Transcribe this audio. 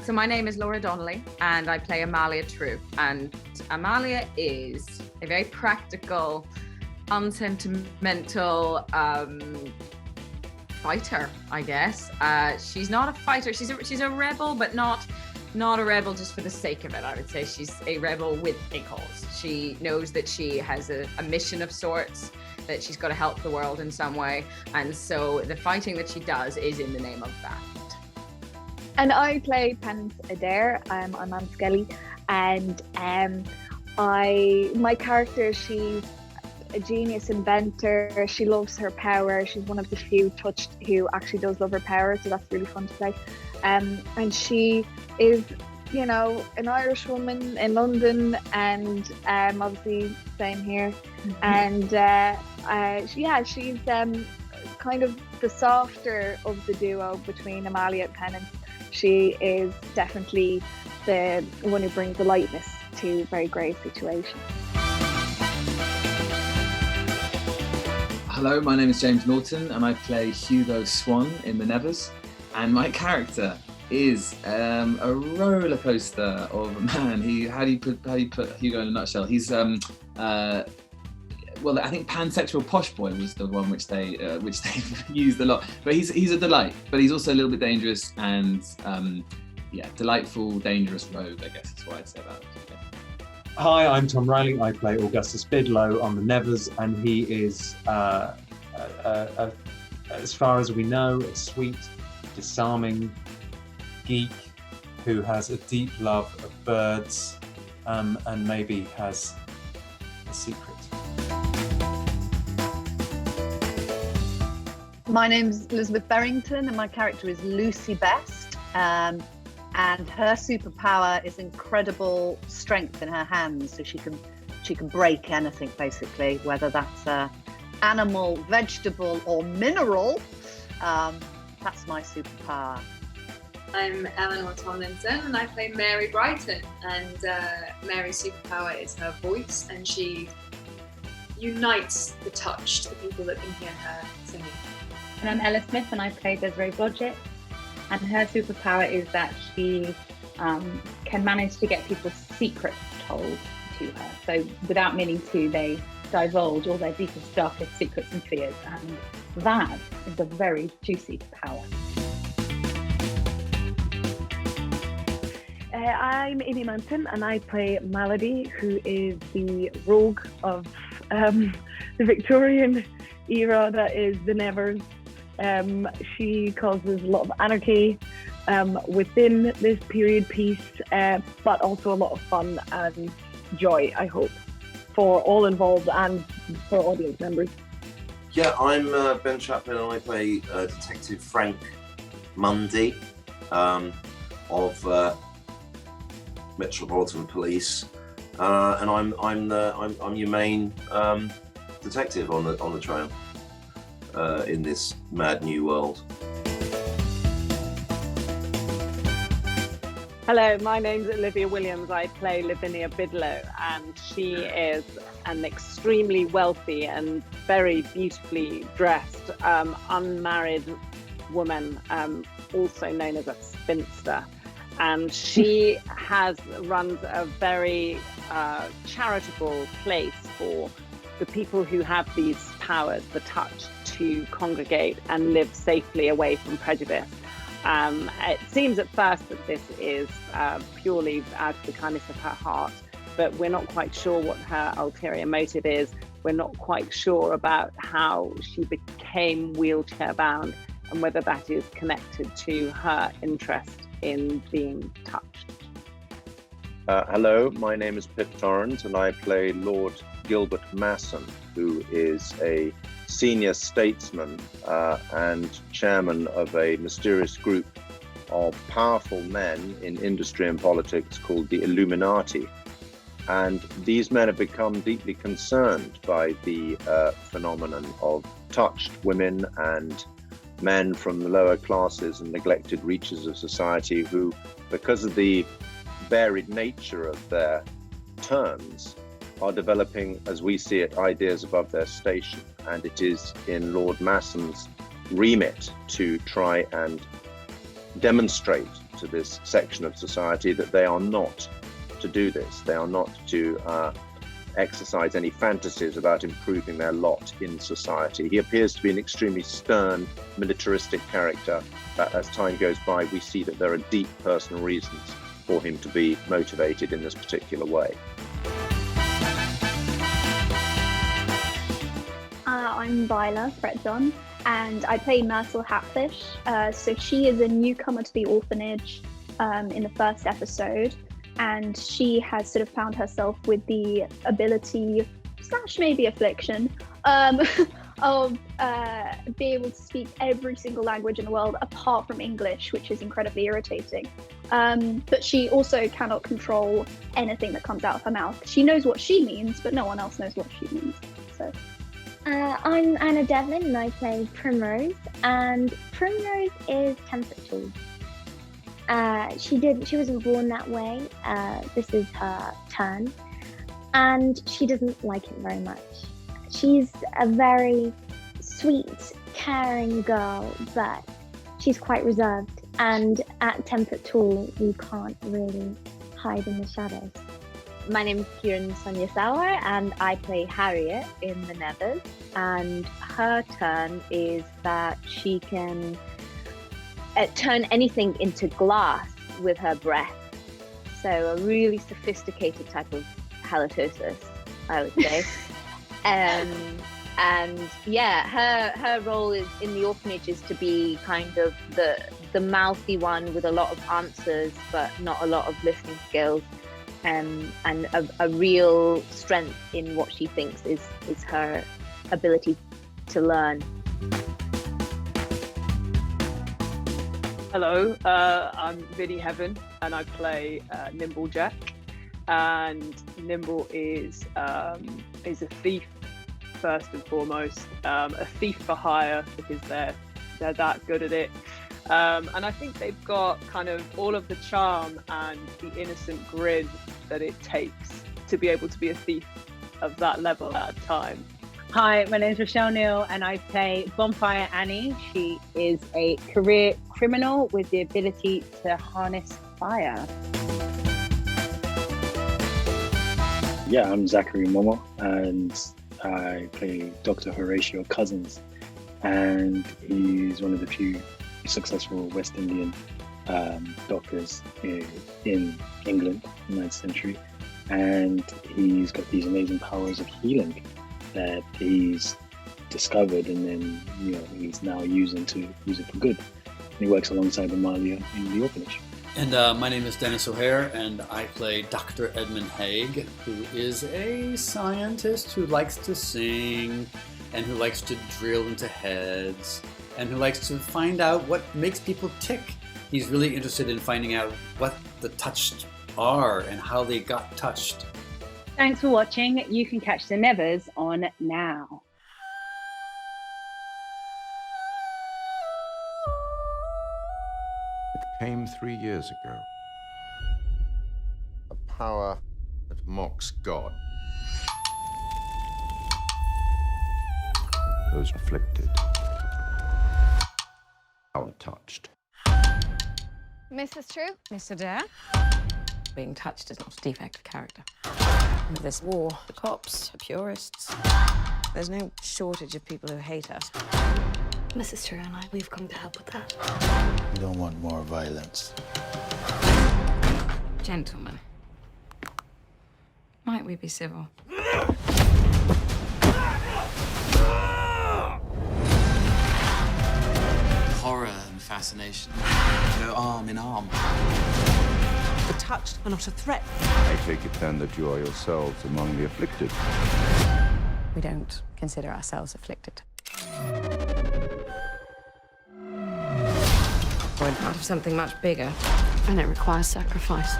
So my name is Laura Donnelly and I play Amalia True. And Amalia is a very practical, unsentimental fighter, I guess. She's not a fighter. She's a rebel, but not a rebel just for the sake of it. I would say she's a rebel with a cause. She knows that she has a mission of sorts, that she's got to help the world in some way. And so the fighting that she does is in the name of that. And I play Penance Adair. I'm Ann Skelly, and my character, she's a genius inventor. She loves her power. She's one of the few touched who actually does love her power, so that's really fun to play. And she is, you know, an Irish woman in London, and obviously same here. And she's kind of the softer of the duo between Amalia and Penance. She is definitely the one who brings the lightness to very grave situations. Hello, my name is James Morton and I play Hugo Swan in The Nevers. And my character is a roller coaster of a man. How do you put Hugo in a nutshell? He's well, I think pansexual posh boy was the one which they used a lot. But he's a delight, but he's also a little bit dangerous and delightful, dangerous rogue, I guess is what I'd say about it. Yeah. Hi, I'm Tom Riley. I play Augustus Bidlow on The Nevers, and he is, as far as we know, a sweet, disarming geek who has a deep love of birds and maybe has a secret. My name's Elizabeth Berrington and my character is Lucy Best, and her superpower is incredible strength in her hands, so she can break anything basically, whether that's animal, vegetable or mineral. That's my superpower. I'm Eleanor Tomlinson and I play Mary Brighton, and Mary's superpower is her voice, and she unites the touched, the people that can hear her singing. And I'm Ella Smith and I play Desiree Blodgett, and her superpower is that she can manage to get people's secrets told to her. So without meaning to, they divulge all their deepest, darkest secrets and fears, and that is a very juicy power. I'm Amy Manton and I play Malady, who is the rogue of the Victorian era that is the Nevers. She causes a lot of anarchy within this period piece, but also a lot of fun and joy, I hope, for all involved and for audience members. Yeah, I'm Ben Chaplin and I play Detective Frank Mundy of Metropolitan Police, and I'm your main detective on the trail in this mad new world. Hello, my name's Olivia Williams. I play Lavinia Bidlow, and she is an extremely wealthy and very beautifully dressed unmarried woman, also known as a spinster. And she runs a very charitable place for the people who have these powers, the touch, to congregate and live safely away from prejudice. It seems at first that this is purely out of the kindness of her heart, but we're not quite sure what her ulterior motive is. We're not quite sure about how she became wheelchair bound and whether that is connected to her interest in being touched. Hello, my name is Pip Torrent and I play Lord Gilbert Massen, who is a senior statesman and chairman of a mysterious group of powerful men in industry and politics called the Illuminati. And these men have become deeply concerned by the phenomenon of touched women and men from the lower classes and neglected reaches of society who, because of the varied nature of their turns, are developing, as we see it, ideas above their station. And it is in Lord Massen's remit to try and demonstrate to this section of society that they are not to do this. They are not to exercise any fantasies about improving their lot in society. He appears to be an extremely stern, militaristic character. As time goes by, we see that there are deep personal reasons for him to be motivated in this particular way. I'm Viola Fretzon, and I play Myrtle Hatfish. So she is a newcomer to the orphanage in the first episode, and she has sort of found herself with the ability / maybe affliction of being able to speak every single language in the world apart from English, which is incredibly irritating. But she also cannot control anything that comes out of her mouth. She knows what she means, but no one else knows what she means. So. I'm Anna Devlin, and I play Primrose. And Primrose is 10 foot tall. She wasn't born that way. This is her turn, and she doesn't like it very much. She's a very sweet, caring girl, but she's quite reserved. And at 10 foot tall, you can't really hide in the shadows. My name is Kieran Sanyasawa, and I play Harriet in The Nevers. And her turn is that she can turn anything into glass with her breath. So a really sophisticated type of halitosis, I would say. And yeah, her role is in the orphanage is to be kind of the mouthy one with a lot of answers, but not a lot of listening skills. And a real strength in what she thinks is her ability to learn. Hello, I'm Vinnie Heaven, and I play Nimble Jack. And Nimble is a thief first and foremost, a thief for hire because they're that good at it. And I think they've got kind of all of the charm and the innocent grin that it takes to be able to be a thief of that level at a time. Hi, my name is Rochelle Neal, and I play Bonfire Annie. She is a career criminal with the ability to harness fire. Yeah, I'm Zachary Mumma, and I play Dr. Horatio Cousins, and he's one of the few successful West Indian doctors in England in the 9th century, and he's got these amazing powers of healing that he's discovered, and then he's now using for good. And he works alongside Amalia in the orphanage. And my name is Dennis O'Hare, and I play Dr. Edmund Haig, who is a scientist who likes to sing and who likes to drill into heads and who likes to find out what makes people tick. He's really interested in finding out what the touched are and how they got touched. Thanks for watching. You can catch The Nevers on Now. It came 3 years ago. A power that mocks God. Those afflicted. Untouched. Mrs. True? Mr. Dare? Being touched is not a defect of character. With this war, the cops, the purists, there's no shortage of people who hate us. Mrs. True and I, we've come to help with that. We don't want more violence. Gentlemen, might we be civil? Horror and fascination go arm in arm. The touched are not a threat. I take it then that you are yourselves among the afflicted. We don't consider ourselves afflicted. We're part of something much bigger, and it requires sacrifice.